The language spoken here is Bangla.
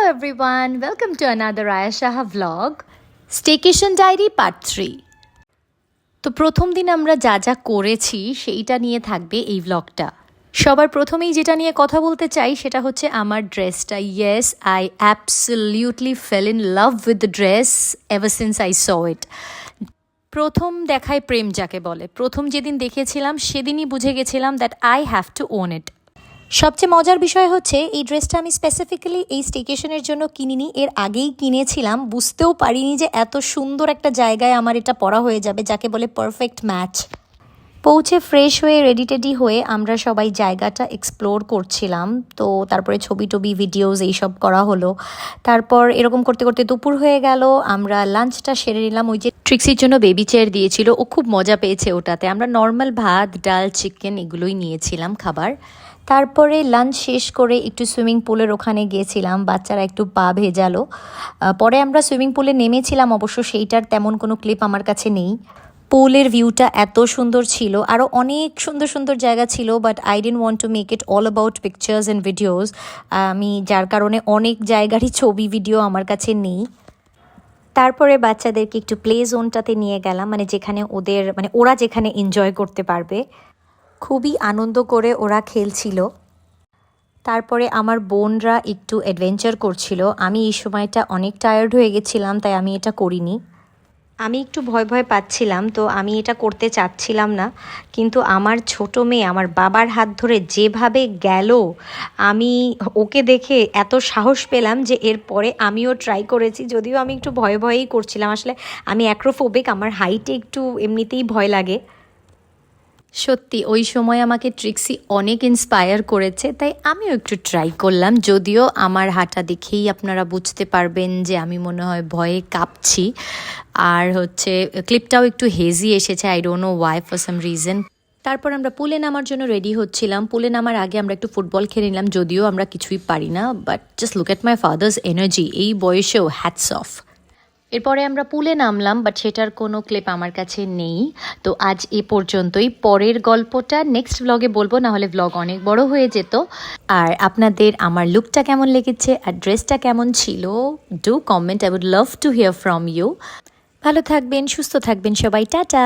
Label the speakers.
Speaker 1: everyone, welcome to another Ayashaha vlog. Staycation Diary Part 3. তো প্রথম দিন আমরা যা যা করেছি সেইটা নিয়ে থাকবে এই ব্লগটা। সবার প্রথমেই যেটা নিয়ে কথা বলতে চাই সেটা হচ্ছে আমার ড্রেসটা। Yes, I absolutely fell in love with the dress ever since I saw it. প্রথম দেখায় প্রেম যাকে বলে, প্রথম যেদিন দেখেছিলাম সেদিনই বুঝে গেছিলাম that I have to own ইট। সবচেয়ে মজার বিষয় হচ্ছে এই ড্রেসটা আমি স্পেসিফিক্যালি এই স্টেকেশনের জন্য কিনিনি, এর আগেই কিনেছিলাম। বুঝতেও পারিনি যে এত সুন্দর একটা জায়গায় আমার এটা পরা হয়ে যাবে, যাকে বলে পারফেক্ট ম্যাচ। পৌঁছে ফ্রেশ হয়ে রেডি টেডি হয়ে আমরা সবাই জায়গাটা এক্সপ্লোর করছিলাম। তো তারপরে ছবি টবি ভিডিওস এইসব করা হলো। তারপর এরকম করতে করতে দুপুর হয়ে গেল, আমরা লাঞ্চটা সেরে নিলাম। ওই যে ট্রিক্সির জন্য বেবি চেয়ার দিয়েছিল, ও খুব মজা পেয়েছে ওটাতে। আমরা নর্মাল ভাত ডাল চিকেন এগুলোই নিয়েছিলাম খাবার। তারপরে লাঞ্চ শেষ করে একটু সুইমিং পুলের ওখানে গিয়েছিলাম, বাচ্চারা একটু পা ভেজালো। পরে আমরা সুইমিং পুলে নেমেছিলাম, অবশ্য সেইটার তেমন কোনো ক্লিপ আমার কাছে নেই। পুলের ভিউটা এত সুন্দর ছিল, আরও অনেক সুন্দর সুন্দর জায়গা ছিল, but I didn't want to make it all about pictures and videos. আমি যার কারণে অনেক জায়গারই ছবি ভিডিও আমার কাছে নেই। তারপরে বাচ্চাদেরকে একটু প্লে জোনটাতে নিয়ে গেলাম, মানে যেখানে ওরা যেখানে এনজয় করতে পারবে। খুবই আনন্দ করে ওরা খেলছিল। তারপরে আমার বোনরা একটু অ্যাডভেঞ্চার করছিল। আমি এই সময়টা অনেক টায়ার্ড হয়ে গেছিলাম, তাই আমি এটা করিনি। আমি একটু ভয় ভয় পাচ্ছিলাম, তো আমি এটা করতে চাচ্ছিলাম না। কিন্তু আমার ছোট মেয়ে আমার বাবার হাত ধরে যেভাবে গেল, আমি ওকে দেখে এত সাহস পেলাম যে এরপরে আমিও ট্রাই করেছি, যদিও আমি একটু ভয়ে ভয়েই করছিলাম। আসলে আমি অ্যাক্রোফোবিক, আমার হাইটে একটু এমনিতেই ভয় লাগে। সত্যি ওই সময় আমাকে ট্রিক্সি অনেক ইন্সপায়ার করেছে, তাই আমিও একটু ট্রাই করলাম। যদিও আমার হাঁটা দেখেই আপনারা বুঝতে পারবেন যে আমি মনে হয় ভয়ে কাঁপছি। আর হচ্ছে ক্লিপটাও একটু হেজি এসেছে, I don't know Y, for some reason. তারপর আমরা পুলে নামার জন্য রেডি হচ্ছিলাম। পুলে নামার আগে আমরা একটু ফুটবল খেলে নিলাম, যদিও আমরা কিছুই পারি না, but just look at my father's energy, এই বয়সেও হ্যাটস অফ। এরপরে আমরা পুলে নামলাম, বাট সেটার কোনো ক্লিপ আমার কাছে নেই। তো আজ এ পর্যন্তই। পরের গল্পটা নেক্সট ব্লগে বলবো, না হলে ব্লগ অনেক বড় হয়ে যেত। আর আপনাদের আমার লুকটা কেমন লেগেছে আর ড্রেসটা কেমন ছিল, do comment, I would love to hear from you. ভালো থাকবেন, সুস্থ থাকবেন সবাই, টাটা।